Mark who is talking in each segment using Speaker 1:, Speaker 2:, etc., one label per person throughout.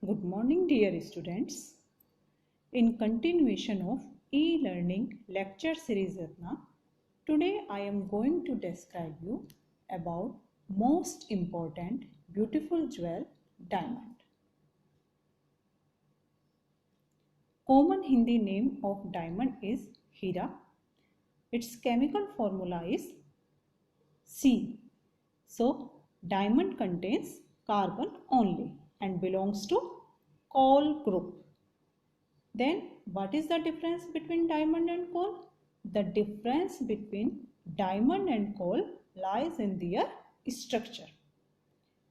Speaker 1: Good morning, dear students. In continuation of e-learning lecture series Ratna, today I am going to describe you about most important beautiful jewel, diamond. Common Hindi name of diamond is Hira. Its chemical formula is C. So, diamond contains carbon only and belongs to coal group. Then what is the difference between diamond and coal? The difference between diamond and coal lies in their structure.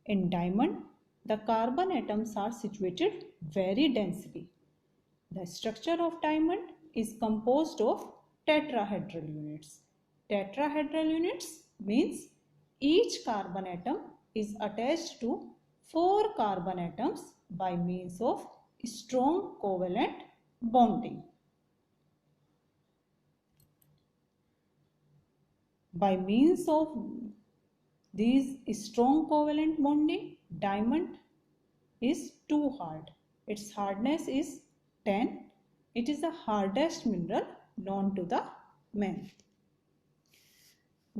Speaker 1: In diamond, the carbon atoms are situated very densely. The structure of diamond is composed of tetrahedral units. Tetrahedral units means each carbon atom is attached to 4 carbon atoms by means of strong covalent bonding. By means of these strong covalent bonding, diamond is too hard. Its hardness is 10. It is the hardest mineral known to the man.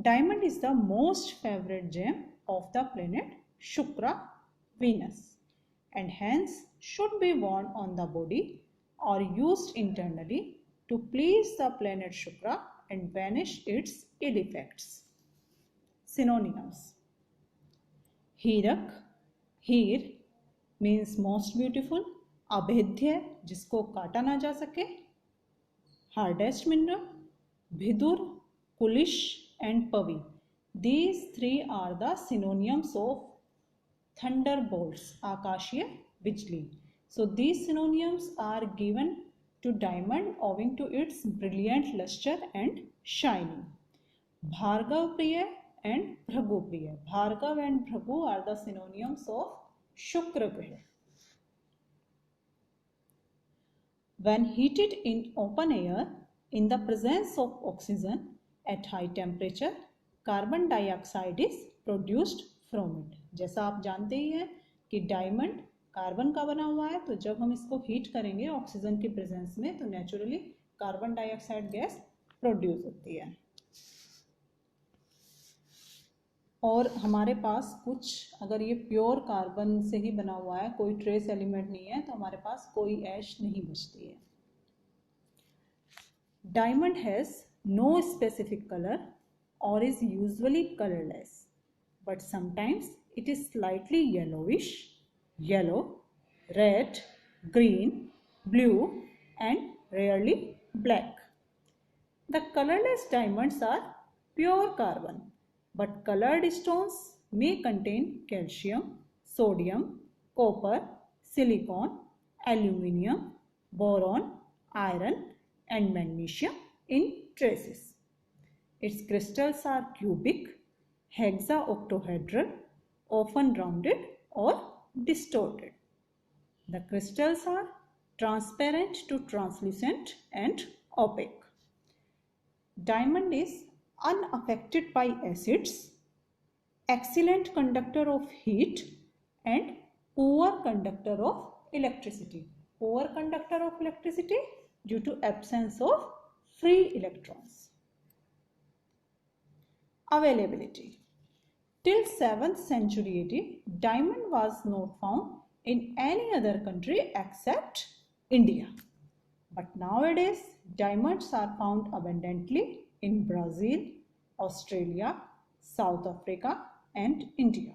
Speaker 1: Diamond is the most favorite gem of the planet Shukra, Venus, and hence should be worn on the body or used internally to please the planet Shukra and banish its ill effects. Synonyms: हीरक, हीर means most beautiful, अभेद्य जिसको काटा ना जा सके, hardest mineral, भिदुर, Kulish and pavi. These three are the synonyms of thunderbolts, आकाशीय बिजली. So these synonyms are given to diamond owing to its brilliant luster and shining. Bhargav Priya and Bhragu Priya. Bhargav and Bhragu are the synonyms of Shukra Priya. When heated in open air in the presence of oxygen at high temperature, carbon dioxide is produced from it. जैसा आप जानते ही हैं कि diamond carbon का बना हुआ है, तो जब हम इसको हीट करेंगे ऑक्सीजन के प्रेजेंस में तो naturally carbon dioxide gas produce होती है. और हमारे पास कुछ, अगर ये प्योर कार्बन से ही बना हुआ है, कोई ट्रेस एलिमेंट नहीं है, तो हमारे पास कोई ऐश नहीं बचती है. Diamond has no specific colour or is usually colorless, but sometimes it is slightly yellowish, yellow, red, green, blue and rarely black. The colorless diamonds are pure carbon, but colored stones may contain calcium, sodium, copper, silicon, aluminium, boron, iron and magnesium in traces. Its crystals are cubic, hexaoctahedral, often rounded or distorted. The crystals are transparent to translucent and opaque. Diamond is unaffected by acids, excellent conductor of heat and poor conductor of electricity. Poor conductor of electricity due to absence of free electrons. Availability. Till 7th century AD, diamond was not found in any other country except India. But nowadays, diamonds are found abundantly in Brazil, Australia, South Africa and India.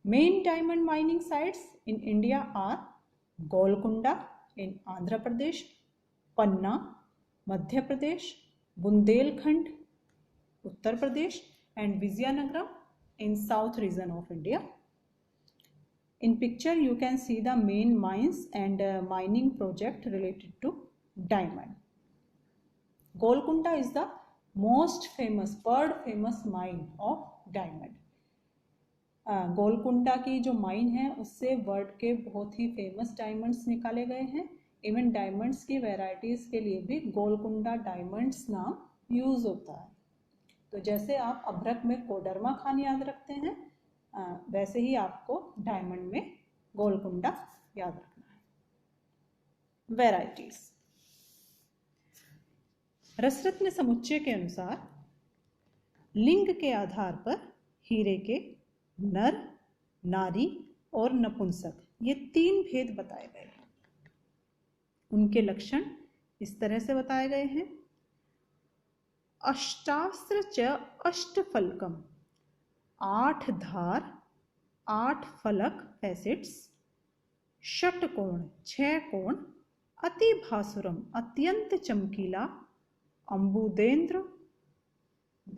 Speaker 1: Main diamond mining sites in India are Golconda in Andhra Pradesh, Panna, Madhya Pradesh, Bundelkhand, Uttar Pradesh and Vizianagaram in south region of India. In picture you can see the main mines and mining project related to diamond. Golconda is the most famous, world famous mine of diamond. Golconda की जो mine है उससे world के बहुत ही famous diamonds निकाले गए हैं. Even diamonds की वैरायटीज के लिए भी गोलकुंडा डायमंड्स नाम यूज होता है. तो जैसे आप अभ्रक में कोडरमा खान याद रखते हैं, वैसे ही आपको डायमंड में गोलकुंडा याद रखना है। वैरायटीज। रसरत्न समुच्चय के अनुसार लिंग के आधार पर हीरे के नर, नारी और नपुंसक ये 3 भेद बताए गए हैं। उनके लक्षण इस तरह से बताए गए हैं। अष्टास्त्र च अष्टफलकम, 8 धार 8 फलक फैसेट्स, षटकोण 6 कोण, अति भासुरम अत्यंत चमकीला, अंबुदेंद्र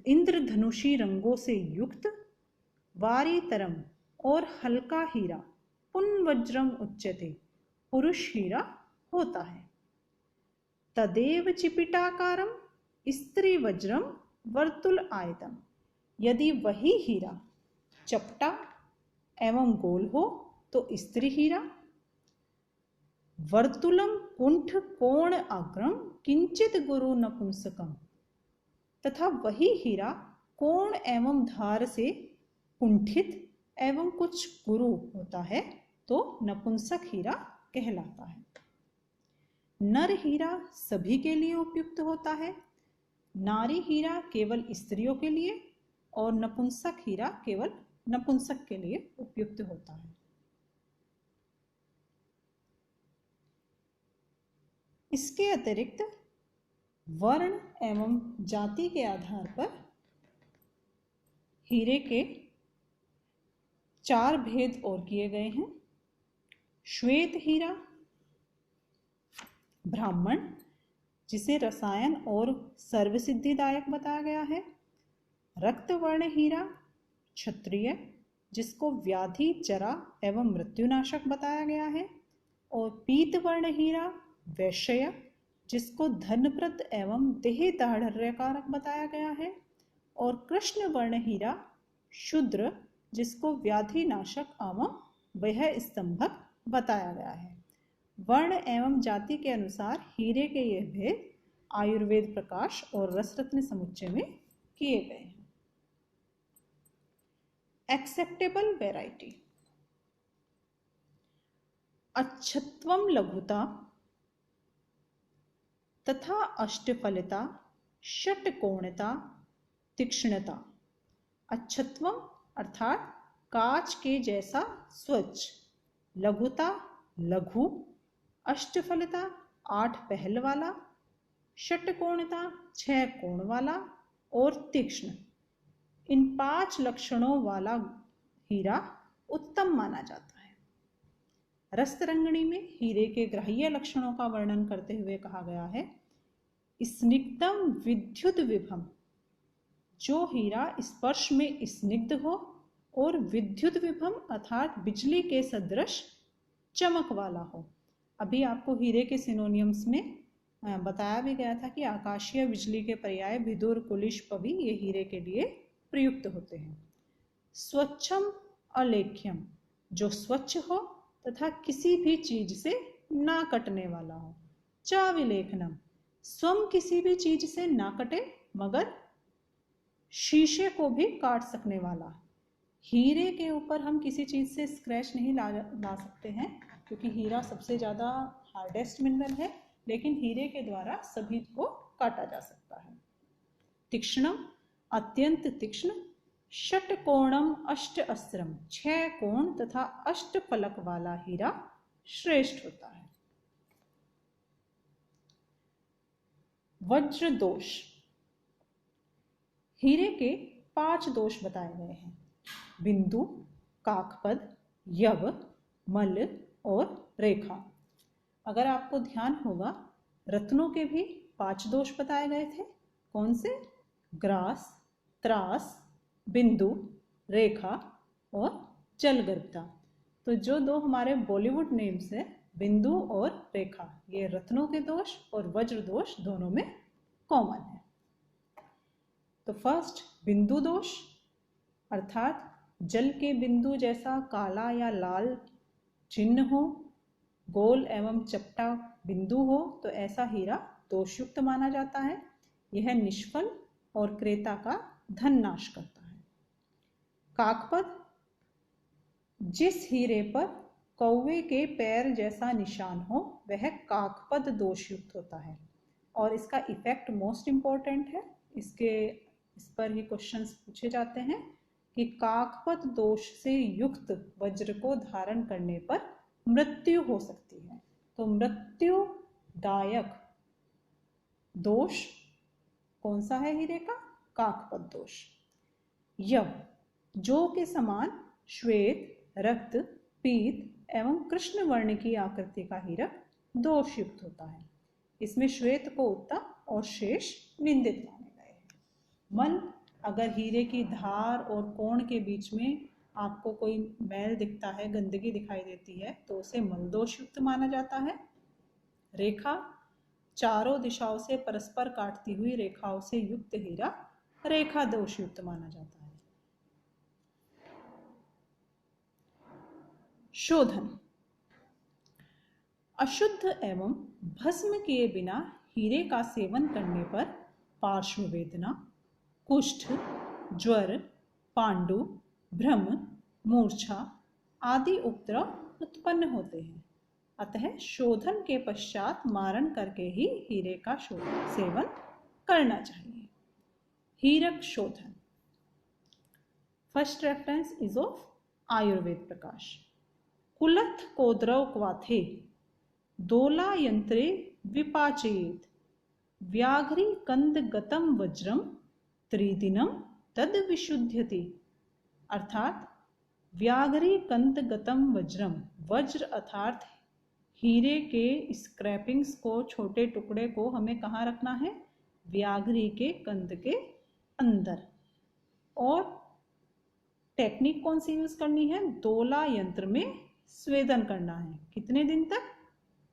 Speaker 1: इंद्रधनुषी रंगों से युक्त, वारीतरम और हल्का हीरा, पुनवज्रम उच्यते पुरुष हीरा होता है। तदेव चिपिटाकारम स्त्री वज्रम वर्तुल आयतम, यदि वही हीरा चपटा एवं गोल हो तो स्त्री हीरा, वर्तुलम कुंठ कोण अग्रम किंचित गुरु नपुंसकम, तथा वही हीरा कोण एवं धार से कुंठित एवं कुछ गुरु होता है तो नपुंसक हीरा कहलाता है। नर हीरा सभी के लिए उपयुक्त होता है, नारी हीरा केवल स्त्रियों के लिए और नपुंसक हीरा केवल नपुंसक के लिए उपयुक्त होता है। इसके अतिरिक्त वर्ण एवं जाति के आधार पर हीरे के 4 भेद और किए गए हैं। श्वेत हीरा ब्राह्मण, जिसे रसायन और सर्वसिद्धिदायक बताया गया है। रक्तवर्ण हीरा क्षत्रिय, जिसको व्याधि, जरा एवं मृत्युनाशक बताया गया है। और पीतवर्ण हीरा वैश्य, जिसको धनप्रद एवं देहदाढ़र्यकारक बताया गया है। और कृष्ण वर्ण हीरा शूद्र, जिसको व्याधिनाशक एवं वह स्तंभक बताया गया है। वर्ण एवं जाति के अनुसार हीरे के ये भेद आयुर्वेद प्रकाश और रसरत्न समुच्चय में किए गए हैं। Acceptable variety. अच्छत्वम लघुता तथा अष्टफलिता, षटकोणता, तीक्ष्णता। अच्छत्वम अर्थात कांच के जैसा स्वच्छ, लघुता लघु, अष्टफलिता 8 पहल वाला, षटकोणता 6 कोण वाला और तीक्ष्ण। इन 5 लक्षणों वाला हीरा उत्तम माना जाता है। रसतरंगिणी में हीरे के ग्राह्य लक्षणों का वर्णन करते हुए कहा गया है, स्निग्धम विद्युत विभम, जो हीरा स्पर्श में स्निग्ध हो और विद्युत विभम अर्थात बिजली के सदृश चमक वाला हो। अभी आपको हीरे के सिनोनियम्स में बताया भी गया था कि आकाशीय बिजली के पर्याय विदुर, कुलिश, पवि ये हीरे के लिए प्रयुक्त होते हैं। स्वच्छम अलेख्यम, जो स्वच्छ हो तथा किसी भी चीज से ना कटने वाला हो। च विलेखनम, स्वयं किसी भी चीज से ना कटे मगर शीशे को भी काट सकने वाला। हीरे के ऊपर हम किसी चीज से स्क्रैच नहीं ला सकते हैं, क्योंकि हीरा सबसे ज़्यादा हार्डेस्ट मिनरल है, लेकिन हीरे के द्वारा सभी को काटा जा सकता है। तीक्ष्णम अत्यंत तीक्ष्ण, षटकोणम अष्ट अस्त्रम, 6 कोण तथा 8 फलक वाला हीरा श्रेष्ठ होता है। वज्र दोष। हीरे के 5 दोष बताए गए हैं। बिंदु, काकपद, यव, मल और रेखा। अगर आपको ध्यान होगा, रत्नों के भी 5 दोष बताए गए थे। कौन से? ग्रास, त्रास, बिंदु, रेखा और जलगर्भता। तो जो 2 हमारे बॉलीवुड नेम्स है, बिंदु और रेखा, ये रत्नों के दोष और वज्र दोष दोनों में कॉमन है। तो फर्स्ट बिंदु दोष, अर्थात जल के बिंदु जैसा काला या लाल चिन्ह हो, गोल एवं चपटा बिंदु हो, तो ऐसा हीरा दोषयुक्त माना जाता है। यह निष्फल और क्रेता का धन नाश करता है। काकपद, जिस हीरे पर कौवे के पैर जैसा निशान हो वह काकपद दोष युक्त होता है। और इसका इफेक्ट मोस्ट इम्पॉर्टेंट है, इस पर ही क्वेश्चंस पूछे जाते हैं कि काकपद दोष से युक्त वज्र को धारण करने पर मृत्यु हो सकती है। तो मृत्युदायक दोष कौन सा है हीरे का? काकपद दोष। यव जो के समान श्वेत, रक्त, पीत एवं कृष्ण वर्ण की आकृति का हीरक दोष युक्त होता है। इसमें श्वेत को उत्तम और शेष निंदित माने गए हैं। मन अगर हीरे की धार और कोण के बीच में आपको कोई मैल दिखता है, गंदगी दिखाई देती है, तो उसे मल दोष युक्त माना जाता है। रेखा चारों दिशाओं से परस्पर काटती हुई रेखाओं से युक्त हीरा रेखा दोष युक्त माना जाता है। शोधन। अशुद्ध एवं भस्म किए बिना हीरे का सेवन करने पर पार्श्व वेदना, कुष्ठ, ज्वर, पांडु, भ्रम, मूर्छा आदि उपद्रव उत्पन्न होते हैं। अतः शोधन के पश्चात मारण करके ही हीरे का सेवन करना चाहिए। हीरक शोधन। First reference is of Ayurved Prakash. कुलथ कोद्रव क्वाथे दोला यंत्रे विपाचयेत व्याघ्री कंद गतम वज्रम त्रिदिनम तद विशुद्ध्यति। अर्थात व्याघ्री कंद गतम वज्रम, वज्र अर्थात हीरे के स्क्रैपिंग्स को, छोटे टुकड़े को हमें कहाँ रखना है? व्याघ्री के कंद के अंदर। और टेक्निक कौन सी यूज करनी है? दोला यंत्र में स्वेदन करना है। कितने दिन तक?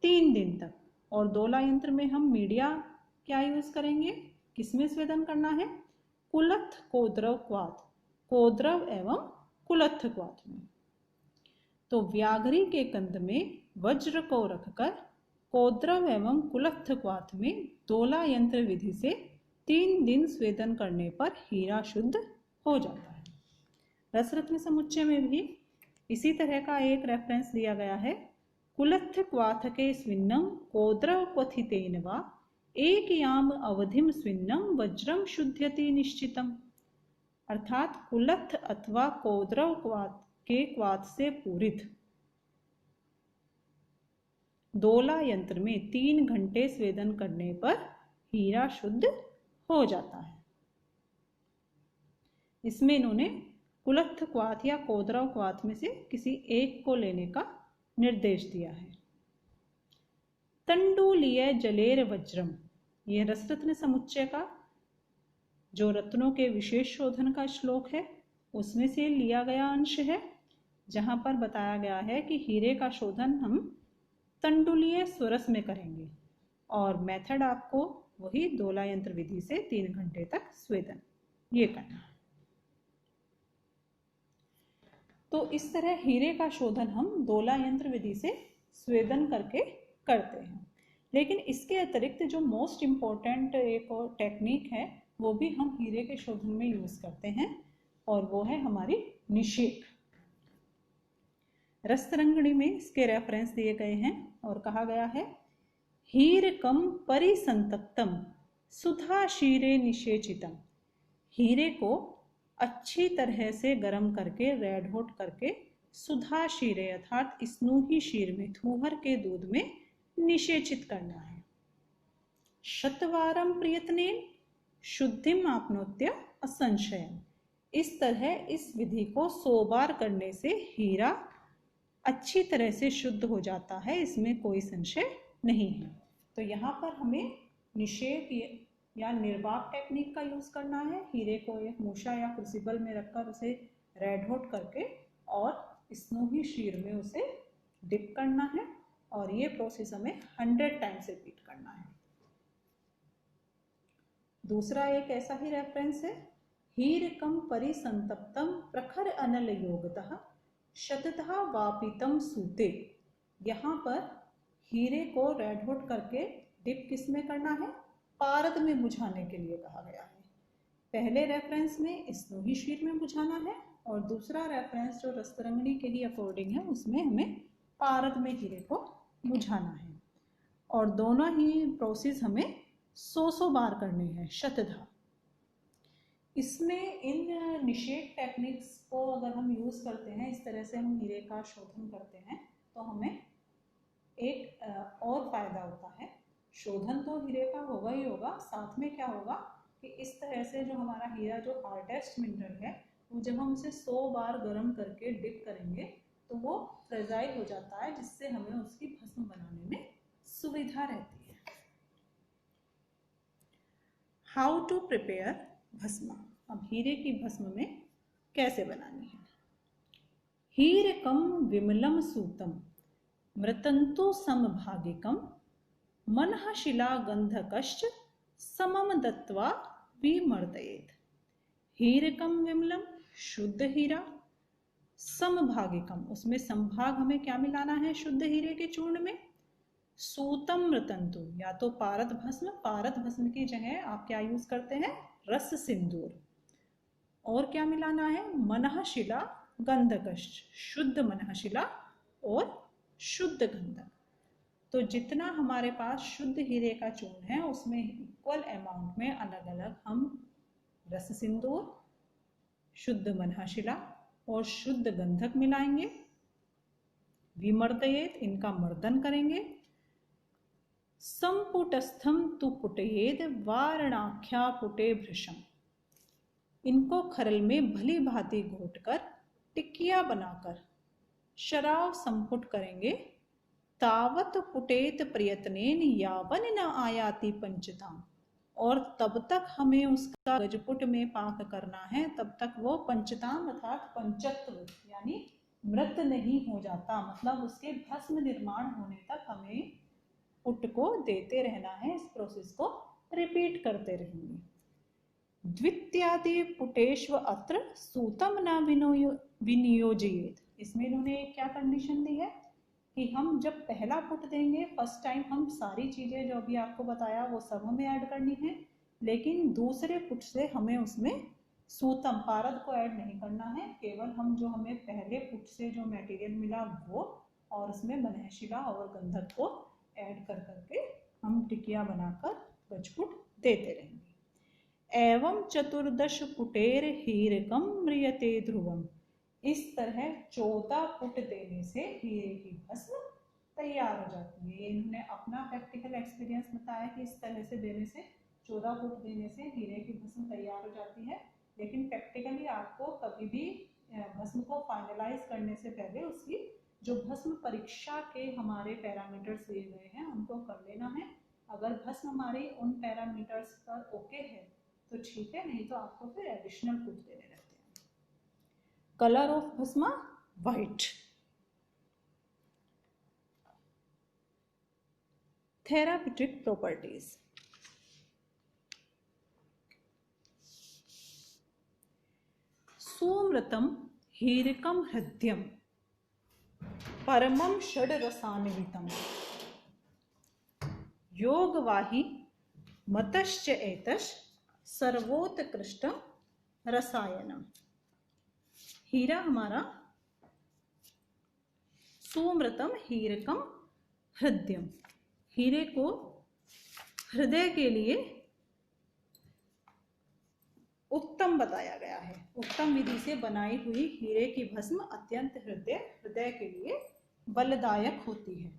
Speaker 1: 3 दिन तक। और दोला यंत्र में हम मीडिया क्या यूज करेंगे? किसमें स्वेदन करना है? कुलथ कोद्रव क्वाथ, कोद्रव एवं कुलथ क्वाथ में। तो व्याघ्री के कंद में वज्र को रखकर कोद्रव एवं कुलथ क्वाथ में दोला यंत्र विधि से 3 दिन स्वेदन करने पर हीरा शुद्ध हो जाता है। रसरत्न समुच्चय में भी इसी तरह का एक रेफरेंस दिया गया है। कुलथ क्वाथ के स्विन्नम कोद्रव क्वथितेन वा एक याम अवधिम स्विन्नम वज्रम शुद्ध्यति निश्चितम। अर्थात कुलथ अथवा कोद्रव क्वाथ के क्वाथ से पूरित दोला यंत्र में 3 घंटे स्वेदन करने पर हीरा शुद्ध हो जाता है। इसमें इन्होंने कुलथ क्वाथ या कोद्रव क्वाथ में से किसी एक को लेने का निर्देश दिया है। तंडुलीय जलेर वज्रम, यह रसरत्न समुच्चय का जो रत्नों के विशेष शोधन का श्लोक है उसमें से लिया गया अंश है, जहां पर बताया गया है कि हीरे का शोधन हम तंडुलीय स्वरस में करेंगे और मेथड आपको वही दोला यंत्र विधि से 3 घंटे तक स्वेदन ये करना है। तो इस तरह हीरे का शोधन हम दोला यंत्र विधि से स्वेदन करके करते हैं। लेकिन इसके अतिरिक्त जो मोस्ट इम्पोर्टेंट एक और टेक्निक है वो भी हम हीरे के शोधन में यूज करते हैं और वो है हमारी निषेक। रसतरंगिणी में इसके रेफरेंस दिए गए हैं और कहा गया है हीरकम परिसंतप्तम सुधा क्षीरे निषेचितम। हीरे को अच्छी तरह से गर्म करके, रेड हॉट करके सुधा क्षीरे अर्थात स्नूही क्षीर में, थूहर के दूध में निषेचित करना है। शतवारम प्रयत्नेन शुद्धिम आपनोत्य असंशयम। इस तरह इस विधि को 100 बार करने से हीरा अच्छी तरह से शुद्ध हो जाता है, इसमें कोई संशय नहीं है। तो यहाँ पर हमें निषेक या निर्वाक टेक्निक का यूज करना है। हीरे को एक मूषा या क्रूसिबल में रखकर उसे रेड हॉट करके और स्नूही क्षीर में उसे डिप करना है और ये प्रोसेस हमें 100 टाइम्स रिपीट करना है। दूसरा एक ऐसा ही रेफरेंस है हीरकम परिसंतप्तम प्रखर अनल योगतः शततः वापितम सूते। यहाँ पर हीरे को रेड हॉट करके डिप किस में करना है? पारद में बुझाने के लिए कहा गया है। पहले रेफरेंस में स्नूही क्षीर में बुझाना है और दूसरा रेफरेंस जो रसतरंगिणी के ही अकॉर्डिंग है उसमें हमें पारद में हीरे को बुझाना है। और दोनों ही प्रोसेस हमें 100 बार करने हैं, शतधा। इसमें इन निषेध टेक्निक्स को अगर हम यूज़ करते हैं, इस तरह से हम हीरे का शोधन करते हैं, तो हमें एक और फायदा होता है। शोधन तो हीरे का होगा ही होगा, साथ में क्या होगा कि इस तरह से जो हमारा हीरा जो हार्डेस्ट मिनरल है, वो जब हम उसे 100 बार गर्म करके डिप करेंगे तो वो फ्रेजाइल हो जाता है, जिससे हमें उसकी भस्म बनाने में सुविधा रहती है। हाउ टू प्रिपेयर भस्म। अब हीरे की भस्म में कैसे बनानी है। हीरकम विमलम सूतम मृतंतु समभागिकम मनः शिला गंधकश्च समम दत्वा विमर्दयेत्। हीरकम विमलम शुद्ध हीरा, समभागिकम उसमें संभाग हमें क्या मिलाना है शुद्ध हीरे के चूर्ण में, सूतम मृतंतु या तो पारद भस्म, पारद भस्म की जगह आप क्या यूज करते हैं, रस सिंदूर। और क्या मिलाना है, मनः शिला गंधकश्च, शुद्ध मनः शिला और शुद्ध गंधक। तो जितना हमारे पास शुद्ध हीरे का चूर्ण है उसमें इक्वल अमाउंट में अलग अलग हम रस सिंदूर, शुद्ध मनः शिला और शुद्ध गंधक मिलाएंगे। विमर्दयेत् इनका मर्दन करेंगे। संपुटस्थम तु पुटयेद वारणाख्या पुटे भृशम, इनको खरल में भली भांति घोटकर टिकिया बनाकर शराव संपुट करेंगे। तावत पुटेत प्रयत्नेन यावन न आयाति पंचताम, और तब तक हमें उसका गजपुट में पाक करना है, तब तक वो पंचताम अर्थात पंचत्व यानी मृत नहीं हो जाता। मतलब उसके भस्म निर्माण होने तक हमें पुट को देते रहना है, इस प्रोसेस को रिपीट करते रहेंगे। द्वितीयादि पुटेश्व अत्र सूतम न विनियोजयेत्, इसमें इन्होंने क्या कंडीशन दी है कि हम जब पहला पुट देंगे, फर्स्ट टाइम हम सारी चीजें जो अभी आपको बताया वो सब हमें ऐड करनी है, लेकिन दूसरे पुट से हमें उसमें सूतम पारद को ऐड नहीं करना है। केवल हम जो हमें पहले पुट से जो मटेरियल मिला वो और उसमें मनः शिला और गंधक को ऐड कर करके हम टिकिया बनाकर गजपुट देते रहेंगे। एवं चतुर्दश पुटेर हीरकम म्रियते ध्रुवम, इस तरह 14 पुट देने से हीरे की भस्म तैयार हो जाती है। इन्होंने अपना प्रैक्टिकल एक्सपीरियंस बताया कि इस तरह से देने से 14 पुट देने से हीरे की भस्म तैयार हो जाती है, लेकिन प्रैक्टिकली आपको कभी भी भस्म को फाइनलाइज करने से पहले उसकी जो भस्म परीक्षा के हमारे पैरामीटर्स दिए गए हैं उनको कर लेना है। अगर भस्म हमारी उन पैरामीटर्स पर ओके है तो ठीक है, नहीं तो आपको फिर एडिशनल पुट देने रहते हैं। Colour of bhasma white. Therapeutic properties. सुमृतम हीरकम हृद्यम परमम षड रसान्वितम योगवाही मतश्च एतश सर्वोत्कृष्टम रसायनम। हीरा हमारा सुमृतम हीरकम हृदयम, हीरे को हृदय के लिए उत्तम बताया गया है। उत्तम विधि से बनाई हुई हीरे की भस्म अत्यंत हृदय के लिए बलदायक होती है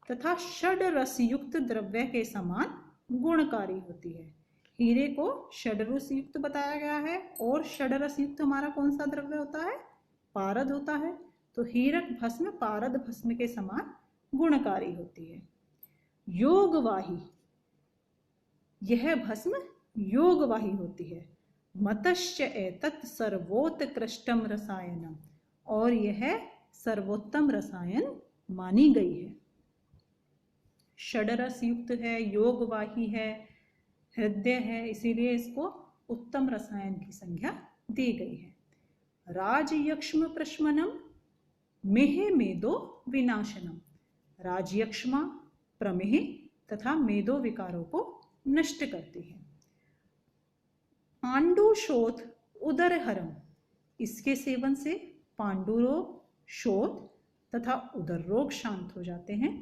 Speaker 1: तथा षड रसयुक्त द्रव्य के समान गुणकारी होती है। हीरे को षड रस युक्त बताया गया है, और षड रस युक्त हमारा कौन सा द्रव्य होता है, पारद होता है। तो हीरक भस्म पारद भस्म के समान गुणकारी होती है। योगवाही, यह भस्म योगवाही होती है। मतश्च एतत् सर्वोत्कृष्टम रसायनम, और यह सर्वोत्तम रसायन मानी गई है। षडरस युक्त है, योगवाही है, हृदय है, इसीलिए इसको उत्तम रसायन की संज्ञा दी गई है। राजयक्ष्म प्रशमनम मेह मेदो विनाशनम, राजयक्ष्मा प्रमेह तथा मेदो विकारों को नष्ट करती है। पांडुशोथ उदरहरम, इसके सेवन से पांडु रोग शोथ तथा उदर रोग शांत हो जाते हैं।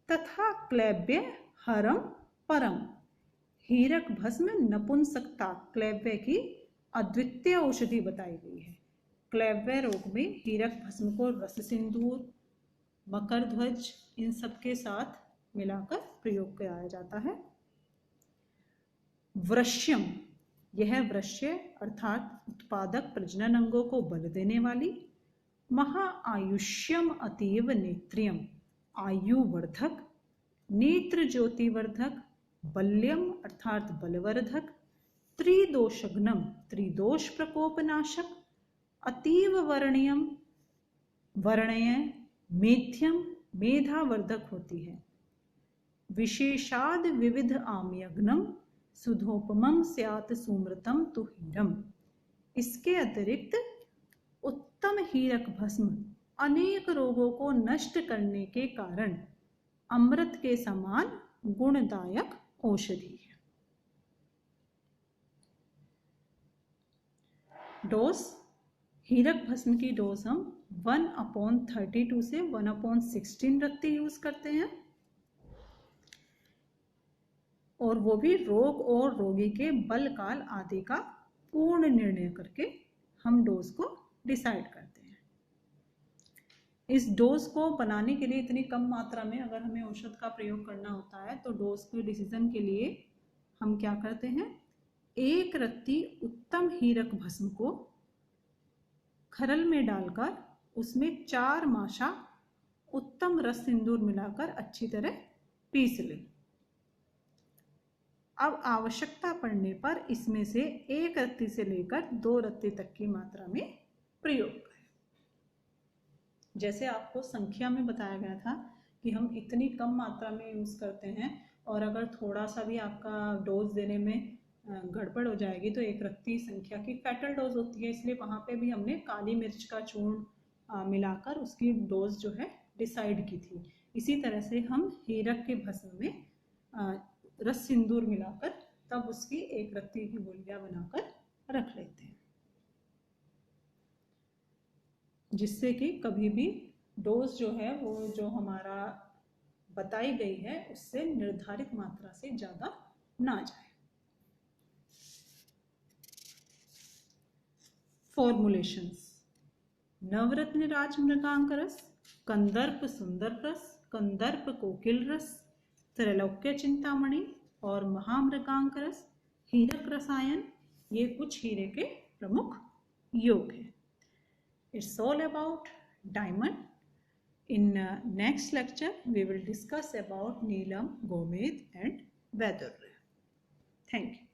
Speaker 1: तथा क्लैव्य हरम परम, हीरक भस्म नपुंसकता क्लैव्य की अद्वितीय औषधि बताई गई है। क्लैव्य रोग में हीरक भस्म को रस सिंदूर, मकर ध्वज इन सब के साथ मिलाकर प्रयोग किया जाता है। वृश्यम, यह वृश्य अर्थात उत्पादक प्रजनन अंगों को बल देने वाली, महाआयुष्यम अतीव नेत्रियम, आयुवर्धक, नेत्र ज्योतिवर्धक, बल्यम अर्थात बलवर्धक, त्रिदोषघ्नम, त्रिदोष प्रकोपनाशक, अतीव वर्णयम, वर्णय, मेध्यम, मेधावर्धक होती है। विशेषाद विविध आम्यग्नम, सुधोपमम स्यात् सुमृतम तु हीरम, इसके अतिरिक्त उत्तम हीरक भस्म अनेक रोगों को नष्ट करने के कारण अमृत के समान गुणदायक औषधि है। डोज, हीरक भस्म की डोज हम 1/32 से 1/16 रत्ती यूज करते हैं, और वो भी रोग और रोगी के बल काल आदि का पूर्ण निर्णय करके हम डोज को डिसाइड करते हैं। इस डोज को बनाने के लिए इतनी कम मात्रा में अगर हमें औषध का प्रयोग करना होता है तो डोज के डिसीजन के लिए हम क्या करते हैं, 1 रत्ती उत्तम हीरक भस्म को खरल में डालकर उसमें 4 माशा उत्तम रस सिंदूर मिलाकर अच्छी तरह पीस लें। अब आवश्यकता पड़ने पर इसमें से 1 रत्ती से लेकर 2 रत्ती तक की मात्रा में प्रयोग करें। जैसे आपको संख्या में बताया गया था कि हम इतनी कम मात्रा में यूज़ करते हैं, और अगर थोड़ा सा भी आपका डोज देने में गड़बड़ हो जाएगी तो 1 रत्ती संख्या की फैटल डोज होती है, इसलिए वहाँ पे भी हमने काली मिर्च का चूर्ण मिलाकर उसकी डोज जो है डिसाइड की थी। इसी तरह से हम हीरक के भस्म में रस सिंदूर मिलाकर तब उसकी 1 रत्ती की गोलियां बनाकर रख लेते हैं, जिससे कि कभी भी डोज जो है वो जो हमारा बताई गई है उससे निर्धारित मात्रा से ज़्यादा ना जाए। फॉर्मुलेशंस: नवरत्न राज मृगांक रस, कंदर्प सुंदर रस, कंदर्प कोकिल रस, त्रैलोक्य चिंतामणि और महामृगांक रस, हीरक रसायन, ये कुछ हीरे के प्रमुख योग हैं। It's all about diamond. In next lecture, we will discuss about Neelam, Gomed and Vedurya. Thank you.